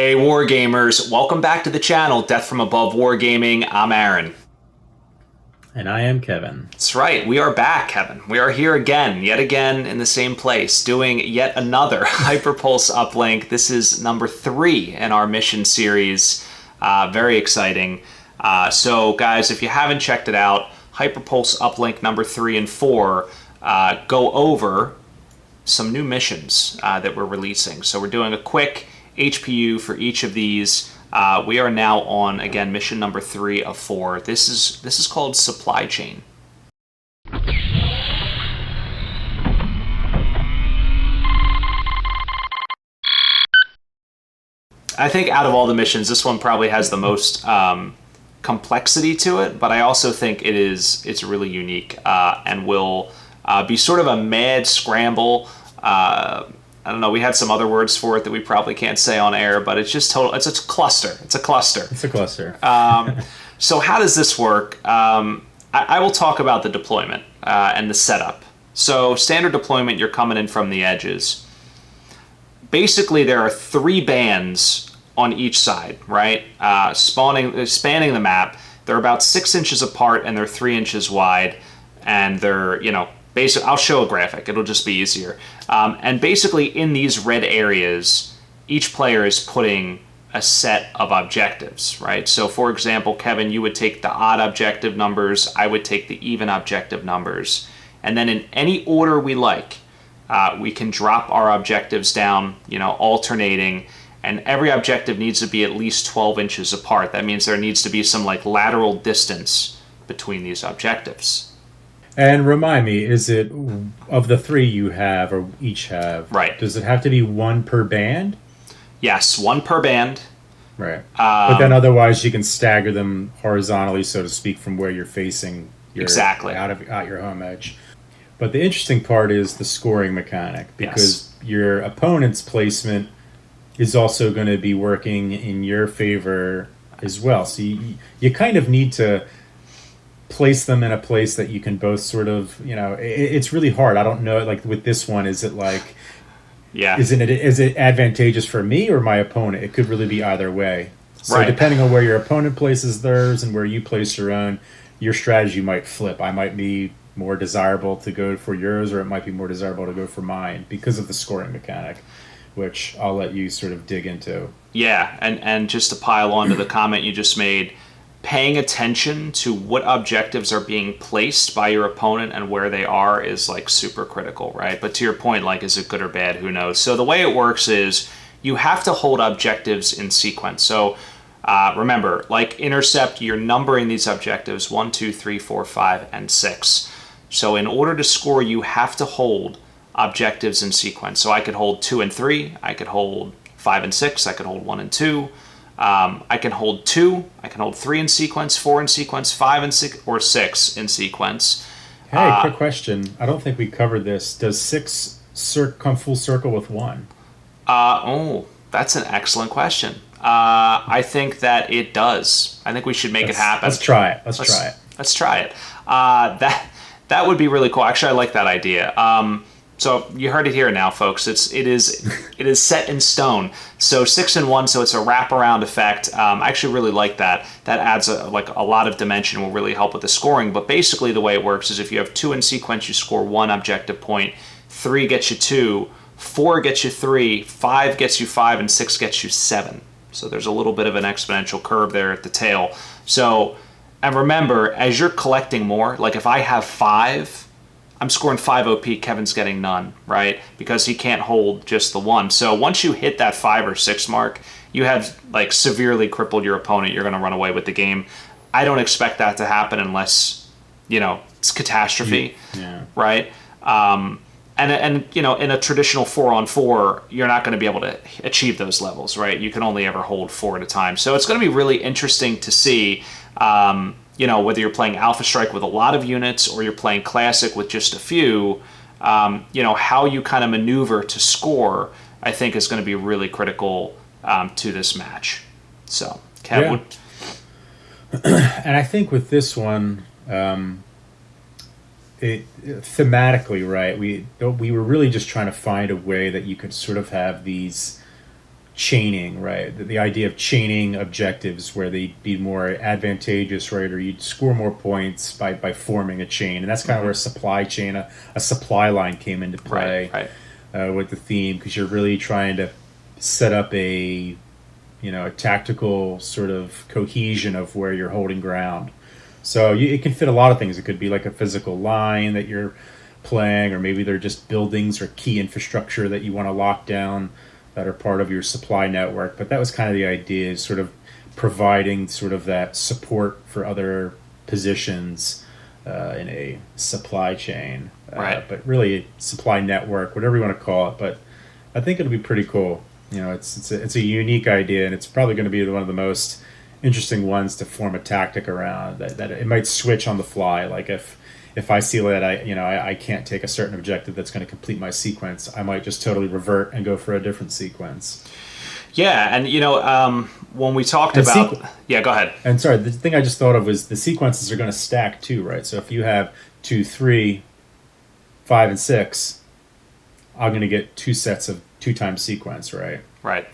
Hey Wargamers, welcome back to the channel, Death from Above Wargaming. I'm Aaron. And I am Kevin. That's right, we are back, Kevin. We are here again, yet again in the same place, doing yet another HyperPulse uplink. This is number 3 in our mission series. Very exciting. So guys, if you haven't checked it out, HyperPulse uplink number 3 and 4 go over some new missions that we're releasing. So we're doing a quick HPU for each of these. We are now on, again, mission number 3 of 4. This is called Supply Chain. I think out of all the missions, this one probably has the most complexity to it, but I also think it's really unique and will be sort of a mad scramble. I don't know, we had some other words for it that we probably can't say on air, but it's just total, it's a cluster. It's a cluster. It's a cluster. So how does this work? I will talk about the deployment and the setup. So standard deployment, you're coming in from the edges. Basically, there are 3 bands on each side, right? Spanning the map. They're about 6 inches apart and they're 3 inches wide, and they're, I'll show a graphic. It'll just be easier. And basically, in these red areas, each player is putting a set of objectives, right? So, for example, Kevin, you would take the odd objective numbers. I would take the even objective numbers. And then in any order we like, we can drop our objectives down, alternating. And every objective needs to be at least 12 inches apart. That means there needs to be some lateral distance between these objectives. And remind me, is it of the 3 you have or each have? Right. Does it have to be 1 per band? Yes, 1 per band. Right. But then otherwise you can stagger them horizontally, so to speak, from where you're facing exactly out your home edge. But the interesting part is the scoring mechanic, because your opponent's placement is also going to be working in your favor as well. So you kind of need to place them in a place that you can both sort of, it's really hard. I don't know, with this one, is it is it advantageous for me or my opponent? It could really be either way. So depending on where your opponent places theirs and where you place your own, your strategy might flip. I might be more desirable to go for yours, or it might be more desirable to go for mine because of the scoring mechanic, which I'll let you sort of dig into. Yeah, and just to pile on to the comment you just made, paying attention to what objectives are being placed by your opponent and where they are is super critical, right? But to your point, is it good or bad? Who knows? So the way it works is you have to hold objectives in sequence. So remember, intercept, you're numbering these objectives 1, 2, 3, 4, 5, and 6. So in order to score, you have to hold objectives in sequence. So I could hold 2 and 3, I could hold 5 and 6, I could hold 1 and 2. I can hold 2, I can hold 3 in sequence, 4 in sequence, 5 in 6, or 6 in sequence. Hey, quick question. I don't think we covered this. Does 6 come full circle with 1? That's an excellent question. I think that it does. I think we should make it happen. Let's try it. Let's try it. That would be really cool. Actually, I like that idea. So you heard it here now, folks. It is set in stone. So 6 and 1, so it's a wraparound effect. I actually really like that. That adds a lot of dimension, will really help with the scoring. But basically the way it works is if you have 2 in sequence, you score 1 objective point, 3 gets you 2, 4 gets you 3, 5 gets you 5, and 6 gets you 7. So there's a little bit of an exponential curve there at the tail. So, and remember, as you're collecting more, if I have 5, I'm scoring 5 OP, Kevin's getting none, right? Because he can't hold just the 1. So once you hit that 5 or 6 mark, you have severely crippled your opponent. You're going to run away with the game. I don't expect that to happen unless, it's catastrophe, right? And in a traditional 4-on-4, you're not going to be able to achieve those levels, right? You can only ever hold 4 at a time. So it's going to be really interesting to see whether you're playing Alpha Strike with a lot of units or you're playing Classic with just a few, how you kind of maneuver to score, I think is going to be really critical to this match. So, Kev, And I think with this one, thematically, right, we were really just trying to find a way that you could sort of have these chaining, right? The idea of chaining objectives where they'd be more advantageous, right? Or you'd score more points by forming a chain. And that's kind of where a supply chain, a supply line came into play with the theme, because you're really trying to set up a tactical sort of cohesion of where you're holding ground. So it can fit a lot of things. It could be like a physical line that you're playing, or maybe they're just buildings or key infrastructure that you want to lock down that are part of your supply network. But that was kind of the idea, is sort of providing sort of that support for other positions in a supply chain. But really, supply network, whatever you want to call it. But I think it'll be pretty cool. It's a unique idea, and it's probably going to be one of the most interesting ones to form a tactic around. That it might switch on the fly. Like if I see that I can't take a certain objective that's going to complete my sequence, I might just totally revert and go for a different sequence. Yeah, and when we talked about go ahead. And sorry, the thing I just thought of was the sequences are going to stack too, right? So if you have 2, 3, 5, and 6, I'm going to get 2 sets of 2 times sequence, right? Right.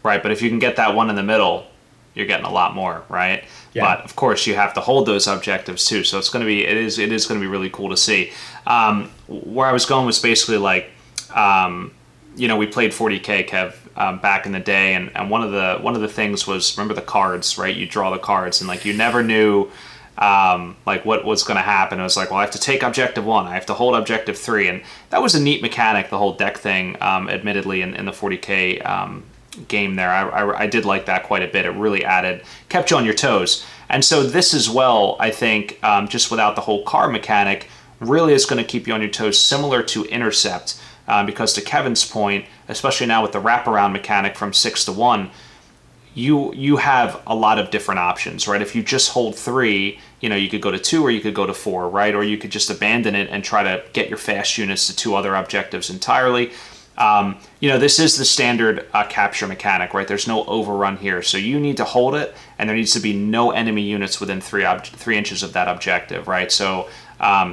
But if you can get that one in the middle, you're getting a lot more, right? Yeah. But of course, you have to hold those objectives too. So it is going to be really cool to see. Where I was going was basically like, we played 40K, Kev, back in the day, and one of the things was, remember the cards, right? You draw the cards, and like you never knew like what was going to happen. It was like, well, I have to take objective 1, I have to hold objective 3, and that was a neat mechanic, the whole deck thing. Admittedly, in the 40K game there, I did like that quite a bit. It really kept you on your toes. And so this as well, I think, just without the whole card mechanic, really is going to keep you on your toes, similar to Intercept, because to Kevin's point, especially now with the wraparound mechanic from 6 to 1, you have a lot of different options, right? If you just hold 3, you could go to 2 or you could go to 4, right? Or you could just abandon it and try to get your fast units to 2 other objectives entirely. This is the standard capture mechanic, right? There's no overrun here. So you need to hold it, and there needs to be no enemy units within 3 inches of that objective, right? So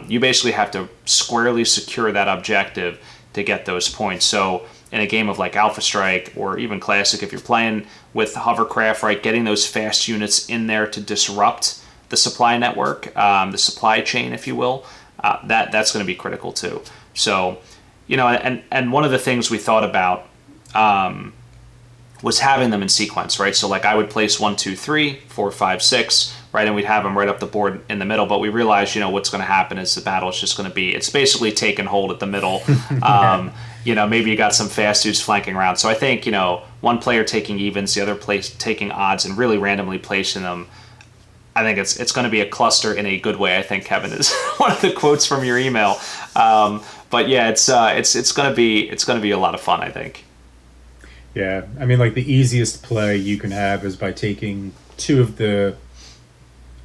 you basically have to squarely secure that objective to get those points. So in a game of like Alpha Strike or even Classic, if you're playing with hovercraft, right, getting those fast units in there to disrupt the supply network, the supply chain, if you will, that's going to be critical too. So, and one of the things we thought about was having them in sequence, right? So like I would place 1, 2, 3, 4, 5, 6, right, and we'd have them right up the board in the middle. But we realized, what's going to happen is the battle is just going to be, it's basically take and hold at the middle. Maybe you got some fast dudes flanking around. So I think, one player taking evens, the other taking odds, and really randomly placing them. I think it's going to be a cluster in a good way. I think, Kevin, is one of the quotes from your email. But yeah, it's going to be a lot of fun, I think. Yeah, I mean, like the easiest play you can have is by taking 2 of the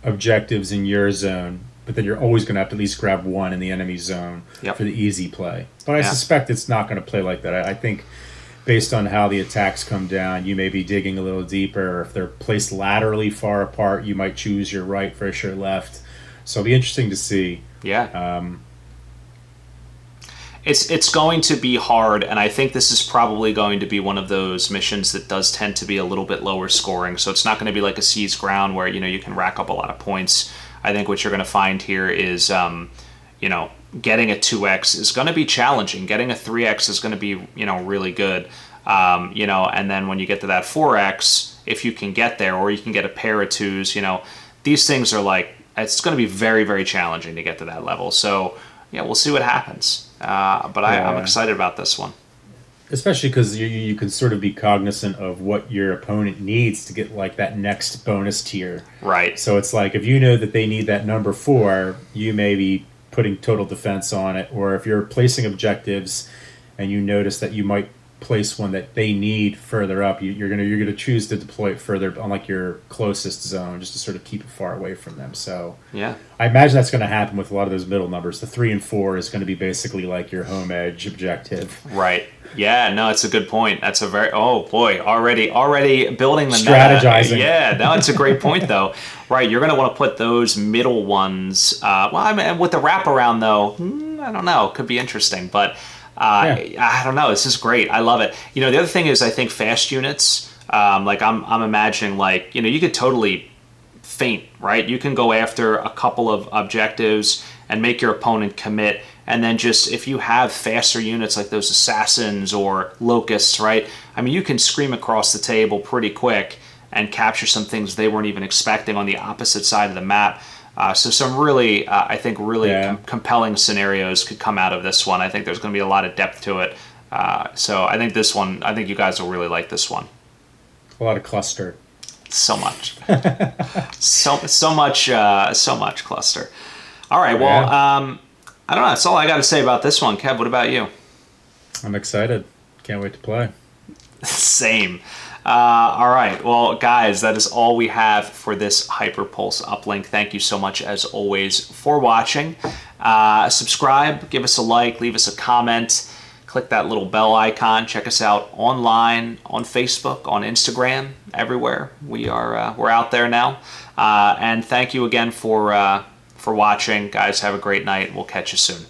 objectives in your zone, but then you're always going to have to at least grab 1 in the enemy zone for the easy play. But I suspect it's not going to play like that. I think based on how the attacks come down, you may be digging a little deeper. Or if they're placed laterally far apart, you might choose your right versus your left. So it'll be interesting to see. Yeah. It's going to be hard, and I think this is probably going to be one of those missions that does tend to be a little bit lower scoring. So it's not going to be like a Siege Ground where you can rack up a lot of points. I think what you're going to find here is getting a 2x is going to be challenging. Getting a 3x is going to be really good. And then when you get to that 4x, if you can get there, or you can get a pair of 2s, these things are like, it's going to be very, very challenging to get to that level. So yeah, we'll see what happens. But I'm excited about this one. Especially because you can sort of be cognizant of what your opponent needs to get like that next bonus tier. Right. So it's like if you know that they need that number 4, you may be putting total defense on it. Or if you're placing objectives and you notice that you might place one that they need further up, you're gonna choose to deploy it further on like your closest zone, just to sort of keep it far away from them. So yeah, I imagine that's going to happen with a lot of those middle numbers. The 3 and 4 is going to be basically like your home edge objective. Right. Yeah. No, it's a good point. That's a very already building the strategizing. Meta. Yeah. No, it's a great point though. Right. You're going to want to put those middle ones. With the wraparound though, I don't know. It could be interesting, but. I don't know. This is great. I love it. The other thing is, I think fast units. Like I'm imagining, like you could totally feint, right? You can go after a couple of objectives and make your opponent commit, and then just if you have faster units like those assassins or locusts, right? I mean, you can scream across the table pretty quick and capture some things they weren't even expecting on the opposite side of the map. So some really, I think, really compelling scenarios could come out of this one. I think there's going to be a lot of depth to it. So I think this one, I think you guys will really like this one. A lot of cluster. So much. so much cluster. All right, well, I don't know. That's all I got to say about this one. Kev, what about you? I'm excited. Can't wait to play. Same. All right. Well, guys, that is all we have for this HyperPulse uplink. Thank you so much, as always, for watching. Subscribe, give us a like, leave us a comment, click that little bell icon. Check us out online, on Facebook, on Instagram, everywhere. We're out there now. And thank you again for watching. Guys, have a great night. We'll catch you soon.